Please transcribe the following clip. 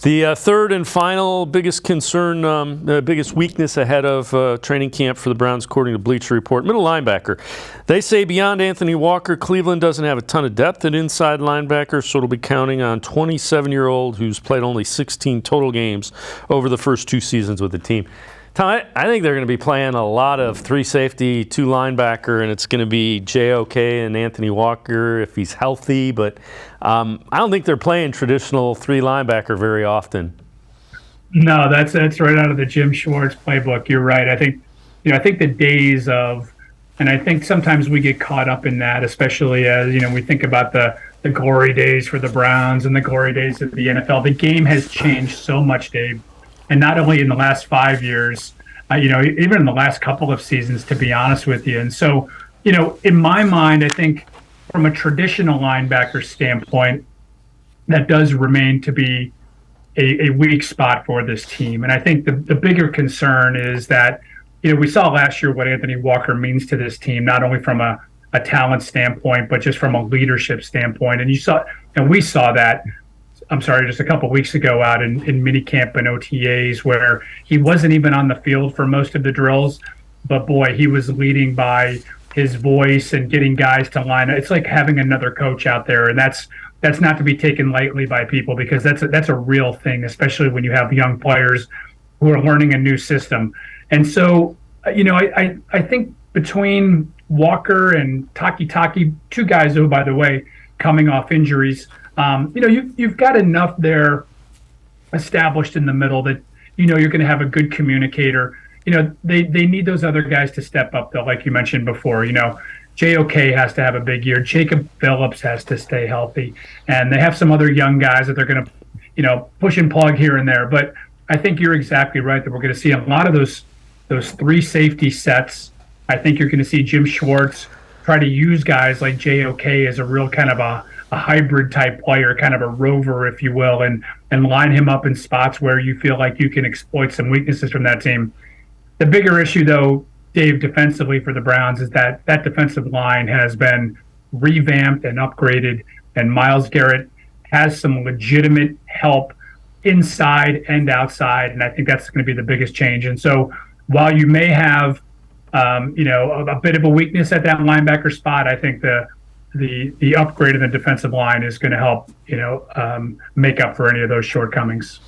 The third and final biggest concern, biggest weakness ahead of training camp for the Browns, according to Bleacher Report, middle linebacker. They say beyond Anthony Walker, Cleveland doesn't have a ton of depth at inside linebacker, so it'll be counting on 27-year-old who's played only 16 total games over the first 2 seasons with the team. Tom, I think they're going to be playing a lot of 3 safety, 2 linebacker, and it's going to be JOK and Anthony Walker if he's healthy. But I don't think they're playing traditional 3 linebacker very often. No, that's right out of the Jim Schwartz playbook. You're right. I think the days of, and I think sometimes we get caught up in that, especially as we think about the glory days for the Browns and the glory days of the NFL. The game has changed so much, Dave. And not only in the last 5 years, even in the last couple of seasons, to be honest with you. And so, in my mind, I think from a traditional linebacker standpoint, that does remain to be a weak spot for this team. And I think the bigger concern is that, we saw last year what Anthony Walker means to this team, not only from a talent standpoint, but just from a leadership standpoint. And we saw that. Just a couple of weeks ago out in minicamp and OTAs where he wasn't even on the field for most of the drills, but boy, he was leading by his voice and getting guys to line up. It's like having another coach out there, and that's not to be taken lightly by people because that's a real thing, especially when you have young players who are learning a new system. And so, I think between Walker and Taki, 2 guys who, by the way, coming off injuries, you've got enough there established in the middle that, you're going to have a good communicator. They need those other guys to step up, though, like you mentioned before. JOK has to have a big year. Jacob Phillips has to stay healthy. And they have some other young guys that they're going to, push and plug here and there. But I think you're exactly right that we're going to see a lot of those 3 safety sets. I think you're going to see Jim Schwartz try to use guys like JOK as a real kind of a hybrid type player, kind of a rover, if you will, and line him up in spots where you feel like you can exploit some weaknesses from that team. The bigger issue, though, Dave, defensively for the Browns is that defensive line has been revamped and upgraded, and Myles Garrett has some legitimate help inside and outside, and I think that's going to be the biggest change. And so while you may have a bit of a weakness at that linebacker spot, I think the upgrade in the defensive line is going to help, make up for any of those shortcomings.